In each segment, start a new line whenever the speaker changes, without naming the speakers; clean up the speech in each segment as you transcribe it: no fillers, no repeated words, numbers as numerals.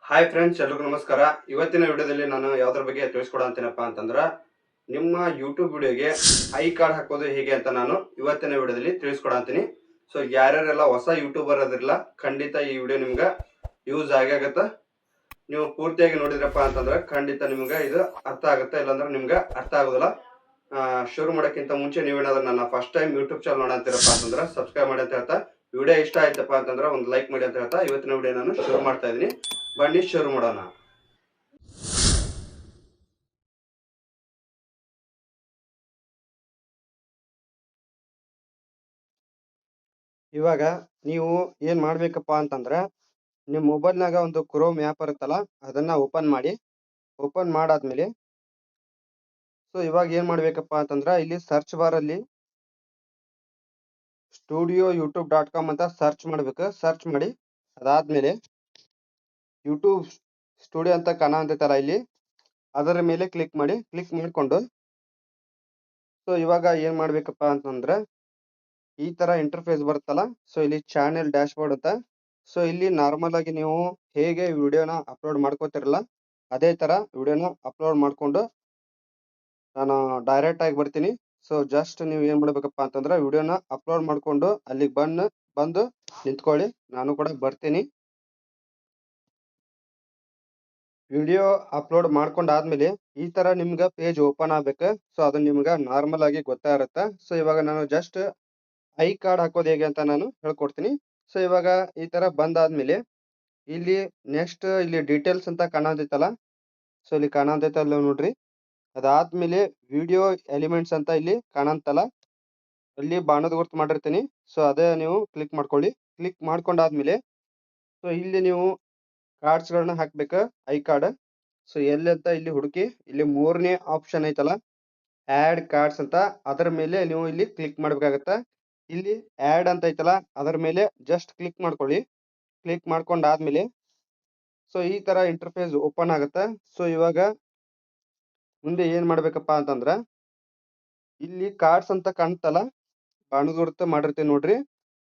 Hi friends, ಎಲ್ರಿಗೂ ನಮಸ್ಕಾರ. ಇವತ್ತಿನ ವಿಡಿಯೋದಲ್ಲಿ ನಾನು ಯಾವ್ದ್ರ ಬಗ್ಗೆ ತಿಳಿಸ್ಕೊಡಂತೀನಪ್ಪ ಅಂತಂದ್ರ ನಿಮ್ಮ ಯೂಟ್ಯೂಬ್ ವಿಡಿಯೋಗೆ ಐ ಕಾರ್ಡ್ ಹಾಕೋದು ಹೇಗೆ ಅಂತ ನಾನು ಇವತ್ತಿನ ವಿಡಿಯೋದಲ್ಲಿ ತಿಳಿಸ್ಕೊಡಂತೀನಿ. ಸೊ ಯಾರ್ಯಾರೆಲ್ಲ ಹೊಸ ಯೂಟ್ಯೂಬರ್ ಅದಿರಲ್ಲ, ಖಂಡಿತ ಈ ವಿಡಿಯೋ ನಿಮ್ಗೆ ಯೂಸ್ ಆಗತ್ತ. ನೀವು ಪೂರ್ತಿಯಾಗಿ ನೋಡಿದ್ರಪ್ಪ ಅಂತಂದ್ರೆ ಖಂಡಿತ ನಿಮ್ಗೆ ಇದು ಅರ್ಥ ಆಗುತ್ತೆ, ಇಲ್ಲಾಂದ್ರೆ ನಿಮ್ಗೆ ಅರ್ಥ ಆಗೋದಿಲ್ಲ. ಶುರು ಮಾಡೋಕ್ಕಿಂತ ಮುಂಚೆ ನೀವೇನಾದ್ರೂ ನನ್ನ ಫಸ್ಟ್ ಟೈಮ್ ಯೂಟ್ಯೂಬ್ ಚಾನಲ್ ನೋಡಂತೀರಪ್ಪ ಅಂತಂದ್ರೆ ಸಬ್ಸ್ಕ್ರೈಬ್ ಮಾಡಿ ಅಂತ ಹೇಳ್ತಾ, ವಿಡಿಯೋ ಇಷ್ಟ ಆಯ್ತಪ್ಪ ಅಂತಂದ್ರೆ ಒಂದು ಲೈಕ್ ಮಾಡಿ ಅಂತ ಹೇಳ್ತಾ ಇವತ್ತಿನ ವಿಡಿಯೋ ನಾನು ಶುರು ಮಾಡ್ತಾ ಇದ್ದೀನಿ. ಬನ್ನಿ ಶುರು ಮಾಡೋಣ. ಇವಾಗ ನೀವು ಏನ್ ಮಾಡ್ಬೇಕಪ್ಪ ಅಂತಂದ್ರೆ ನಿಮ್ಮ ಮೊಬೈಲ್ನಾಗ ಒಂದು ಕ್ರೋಮ್ ಆ್ಯಪ್ ಇರುತ್ತಲ್ಲ, ಅದನ್ನ ಓಪನ್ ಮಾಡಿ. ಓಪನ್ ಮಾಡಾದ್ಮೇಲೆ ಸೊ ಇವಾಗ ಏನ್ ಮಾಡ್ಬೇಕಪ್ಪ ಅಂತಂದ್ರೆ ಇಲ್ಲಿ ಸರ್ಚ್ ಬಾರ್ ಅಲ್ಲಿ studio.youtube.com ಅಂತ ಸರ್ಚ್ ಮಾಡ್ಬೇಕು. ಸರ್ಚ್ ಮಾಡಿ ಅದಾದ್ಮೇಲೆ ಯೂಟ್ಯೂಬ್ ಸ್ಟುಡಿಯೋ ಅಂತ ಕಾಣಂತೈತಲ್ಲ ಇಲ್ಲಿ, ಅದರ ಮೇಲೆ ಕ್ಲಿಕ್ ಮಾಡಿ. ಕ್ಲಿಕ್ ಮಾಡಿಕೊಂಡು ಸೊ ಇವಾಗ ಏನ್ ಮಾಡ್ಬೇಕಪ್ಪ ಅಂತಂದ್ರೆ ಈ ತರ ಇಂಟರ್ಫೇಸ್ ಬರುತ್ತಲ್ಲ, ಸೊ ಇಲ್ಲಿ ಚಾನೆಲ್ ಡ್ಯಾಶ್ ಬೋರ್ಡ್ ಅಂತ. ಸೊ ಇಲ್ಲಿ ನಾರ್ಮಲ್ ಆಗಿ ನೀವು ಹೇಗೆ ವಿಡಿಯೋನ ಅಪ್ಲೋಡ್ ಮಾಡ್ಕೋತಿರಲ್ಲ, ಅದೇ ತರ ವಿಡಿಯೋನ ಅಪ್ಲೋಡ್ ಮಾಡ್ಕೊಂಡು ನಾನು ಡೈರೆಕ್ಟ್ ಆಗಿ ಬರ್ತೀನಿ. ಸೊ ಜಸ್ಟ್ ನೀವು ಏನ್ ಮಾಡ್ಬೇಕಪ್ಪ ಅಂತಂದ್ರೆ ವಿಡಿಯೋನ ಅಪ್ಲೋಡ್ ಮಾಡ್ಕೊಂಡು ಅಲ್ಲಿಗೆ ಬಂದು ನಿಂತ್ಕೊಳ್ಳಿ. ನಾನು ಕೂಡ ಬರ್ತೀನಿ. ವಿಡಿಯೋ ಅಪ್ಲೋಡ್ ಮಾಡ್ಕೊಂಡಾದ್ಮೇಲೆ ಈ ತರ ನಿಮ್ಗೆ ಪೇಜ್ ಓಪನ್ ಆಗ್ಬೇಕು. ಸೊ ಅದು ನಿಮ್ಗೆ ನಾರ್ಮಲ್ ಆಗಿ ಗೊತ್ತಾ ಇರುತ್ತೆ. ಸೊ ಇವಾಗ ನಾನು ಜಸ್ಟ್ ಐ ಕಾರ್ಡ್ ಹಾಕೋದು ಹೇಗೆ ಅಂತ ನಾನು ಹೇಳ್ಕೊಡ್ತೀನಿ. ಸೊ ಇವಾಗ ಈ ತರ ಬಂದಾದ್ಮೇಲೆ ಇಲ್ಲಿ ನೆಕ್ಸ್ಟ್ ಇಲ್ಲಿ ಡೀಟೇಲ್ಸ್ ಅಂತ ಕಾಣತೈತಲ್ಲ, ಸೊ ಇಲ್ಲಿ ಕಾಣತೈತಲ್ಲ ನೋಡ್ರಿ. ಅದಾದ್ಮೇಲೆ ವಿಡಿಯೋ ಎಲಿಮೆಂಟ್ಸ್ ಅಂತ ಇಲ್ಲಿ ಕಾಣಂತಲ್ಲ, ಅಲ್ಲಿ ಬಾಣದ ಗುರ್ತು ಮಾಡಿರ್ತೀನಿ. ಸೊ ಅದೇ ನೀವು ಕ್ಲಿಕ್ ಮಾಡ್ಕೊಳ್ಳಿ. ಕ್ಲಿಕ್ ಮಾಡ್ಕೊಂಡಾದ್ಮೇಲೆ ಸೊ ಇಲ್ಲಿ ನೀವು ಕಾರ್ಡ್ಸ್ ಗಳನ್ನ ಹಾಕ್ಬೇಕು, ಐ ಕಾರ್ಡ್. ಸೊ ಎಲ್ಲಿ ಅಂತ ಇಲ್ಲಿ ಹುಡುಕಿ, ಇಲ್ಲಿ ಮೂರನೇ ಆಪ್ಷನ್ ಐತಲ್ಲ ಆಡ್ ಕಾರ್ಡ್ಸ್ ಅಂತ, ಅದರ ಮೇಲೆ ನೀವು ಇಲ್ಲಿ ಕ್ಲಿಕ್ ಮಾಡ್ಬೇಕಾಗತ್ತ. ಇಲ್ಲಿ ಆಡ್ ಅಂತ ಐತಲ್ಲ ಅದರ ಮೇಲೆ ಜಸ್ಟ್ ಕ್ಲಿಕ್ ಮಾಡ್ಕೊಳ್ಳಿ. ಕ್ಲಿಕ್ ಮಾಡ್ಕೊಂಡಾದ್ಮೇಲೆ ಸೊ ಈ ತರ ಇಂಟರ್ಫೇಸ್ ಓಪನ್ ಆಗುತ್ತೆ. ಸೊ ಇವಾಗ ಮುಂದೆ ಏನ್ ಮಾಡ್ಬೇಕಪ್ಪ ಅಂತಂದ್ರ ಇಲ್ಲಿ ಕಾರ್ಡ್ಸ್ ಅಂತ ಕಾಣ್ತಲ್ಲ, ಬಾಣದ ಗುರುತು ಮಾಡಿರ್ತೀವಿ ನೋಡ್ರಿ.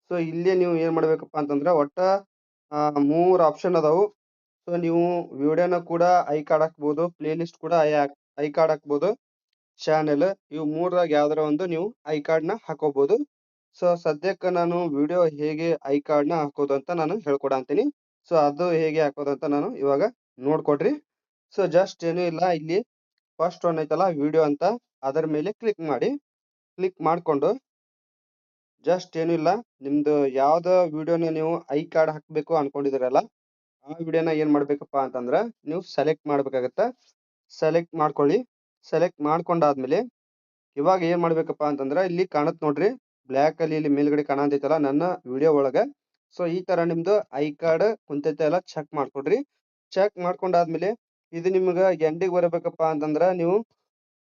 ಸೊ ಇಲ್ಲಿ ನೀವು ಏನ್ ಮಾಡ್ಬೇಕಪ್ಪ ಅಂತಂದ್ರ ಒಟ್ಟ 3 ಆಪ್ಷನ್ ಅದಾವು. ಸೊ ನೀವು ವಿಡಿಯೋನ ಕೂಡ ಐ ಕಾರ್ಡ್ ಹಾಕ್ಬೋದು, ಪ್ಲೇ ಲಿಸ್ಟ್ ಕೂಡ ಐ ಕಾರ್ಡ್ ಹಾಕ್ಬೋದು, ಚಾನೆಲ್, ಇವು ಮೂರರಾಗ ಯಾವ್ದಾರ ಒಂದು ನೀವು ಐ ಕಾರ್ಡ್ ನ ಹಾಕೋಬಹುದು. ಸೊ ಸದ್ಯಕ್ಕೆ ನಾನು ವಿಡಿಯೋ ಹೇಗೆ ಐ ಕಾರ್ಡ್ ನ ಹಾಕೋದು ಅಂತ ನಾನು ಹೇಳ್ಕೊಡಂತೀನಿ. ಸೊ ಅದು ಹೇಗೆ ಹಾಕೋದು ಅಂತ ನಾನು ಇವಾಗ ನೋಡ್ಕೊಡ್ರಿ. ಸೊ ಜಸ್ಟ್ ಏನೂ ಇಲ್ಲ, ಇಲ್ಲಿ ಫಸ್ಟ್ ಒನ್ ಐತಲ್ಲ ವಿಡಿಯೋ ಅಂತ, ಅದರ ಮೇಲೆ ಕ್ಲಿಕ್ ಮಾಡಿ. ಕ್ಲಿಕ್ ಮಾಡ್ಕೊಂಡು ಜಸ್ಟ್ ಏನೂ ಇಲ್ಲ, ನಿಮ್ದು ಯಾವ್ದ ವಿಡಿಯೋನ ನೀವು ಐ ಕಾರ್ಡ್ ಹಾಕ್ಬೇಕು ಅನ್ಕೊಂಡಿದಿರಲ್ಲ ಆ ವಿಡಿಯೋನ ಏನ್ ಮಾಡ್ಬೇಕಪ್ಪ ಅಂತಂದ್ರ ನೀವು ಸೆಲೆಕ್ಟ್ ಮಾಡ್ಬೇಕಾಗತ್ತ. ಸೆಲೆಕ್ಟ್ ಮಾಡ್ಕೊಳ್ಳಿ. ಸೆಲೆಕ್ಟ್ ಮಾಡ್ಕೊಂಡಾದ್ಮೇಲೆ ಇವಾಗ ಏನ್ ಮಾಡ್ಬೇಕಪ್ಪ ಅಂತಂದ್ರ ಇಲ್ಲಿ ಕಾಣತ್ ನೋಡ್ರಿ, ಬ್ಲ್ಯಾಕ್ ಅಲ್ಲಿ ಇಲ್ಲಿ ಮೇಲ್ಗಡೆ ಕಾಣತೈತಲ್ಲ ನನ್ನ ವಿಡಿಯೋ ಒಳಗ. ಸೊ ಈ ತರ ನಿಮ್ದು ಐ ಕಾರ್ಡ್ ಕುಂತೈತೆ ಎಲ್ಲ ಚೆಕ್ ಮಾಡ್ಕೊಡ್ರಿ. ಚೆಕ್ ಮಾಡ್ಕೊಂಡಾದ್ಮೇಲೆ ಇದು ನಿಮ್ಗ ಎಂಡಿಗೆ ಬರಬೇಕಪ್ಪ ಅಂತಂದ್ರ ನೀವು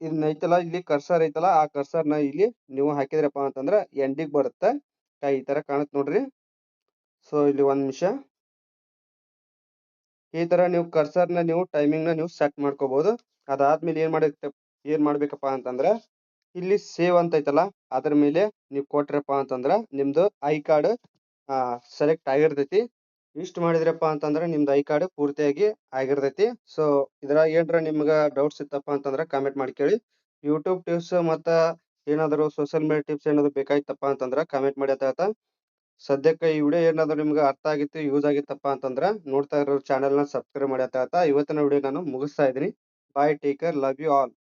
ಇದನ್ನ ಐತಲ್ಲ ಇಲ್ಲಿ ಕರ್ಸರ್ ಐತಲ್ಲ, ಆ ಕರ್ಸರ್ ನ ಇಲ್ಲಿ ನೀವು ಹಾಕಿದ್ರಪ್ಪ ಅಂತಂದ್ರ ಎಂಡಿಗೆ ಬರುತ್ತೆ. ಈ ತರ ಕಾಣತ್ ನೋಡ್ರಿ. ಸೊ ಇಲ್ಲಿ ಒಂದ್ ನಿಮಿಷ, ಈ ತರ ನೀವು ಕರ್ಸರ್ ನ ನೀವು ಟೈಮಿಂಗ್ ನ ನೀವು ಸೆಟ್ ಮಾಡ್ಕೋಬಹುದು. ಅದಾದ್ಮೇಲೆ ಏನ್ ಮಾಡ್ಬೇಕಪ್ಪ ಅಂತಂದ್ರ ಇಲ್ಲಿ ಸೇವ್ ಅಂತ ಐತಲ್ಲ ಅದ್ರ ಮೇಲೆ ನೀವು ಕೊಟ್ರಪ್ಪ ಅಂತಂದ್ರ ನಿಮ್ದು ಐ ಕಾರ್ಡ್ ಸೆಲೆಕ್ಟ್ ಆಗಿರ್ತೈತಿ. ಇಷ್ಟು ಮಾಡಿದ್ರಪ್ಪ ಅಂತಂದ್ರ ನಿಮ್ದು ಐ ಕಾರ್ಡ್ ಪೂರ್ತಿಯಾಗಿ ಆಗಿರ್ತೈತಿ. ಸೊ ಇದ್ರಾಗ ಏನ್ರ ನಿಮ್ಗ ಡೌಟ್ಸ್ ಇತ್ತಪ್ಪ ಅಂತಂದ್ರ ಕಾಮೆಂಟ್ ಮಾಡಿ ಕೇಳಿ. ಯೂಟ್ಯೂಬ್ ಟಿಪ್ಸ್ ಮತ್ತ ಏನಾದ್ರು ಸೋಷಿಯಲ್ ಮೀಡಿಯಾ ಟಿಪ್ಸ್ ಏನಾದ್ರು ಬೇಕಾಯ್ತಪ್ಪ ಅಂತಂದ್ರ ಕಾಮೆಂಟ್ ಮಾಡಿ ಅಂತ ಹೇಳ್ತಾ, ಸದ್ಯಕ್ಕೆ ಈ ವಿಡಿಯೋ ಏನಾದ್ರು ನಿಮ್ಗೆ ಅರ್ಥ ಆಗಿತ್ತು, ಯೂಸ್ ಆಗಿತ್ತಪ್ಪ ಅಂತಂದ್ರ ನೋಡ್ತಾ ಇರೋ ಚಾನೆಲ್ ನ ಸಬ್ಸ್ಕ್ರೈಬ್ ಮಾಡಿ ಅಂತ ಹೇಳ್ತಾ ಇವತ್ತಿನ ವಿಡಿಯೋ ನಾನು ಮುಗಿಸ್ತಾ ಇದ್ದೀನಿ. Bye, take care, love you all.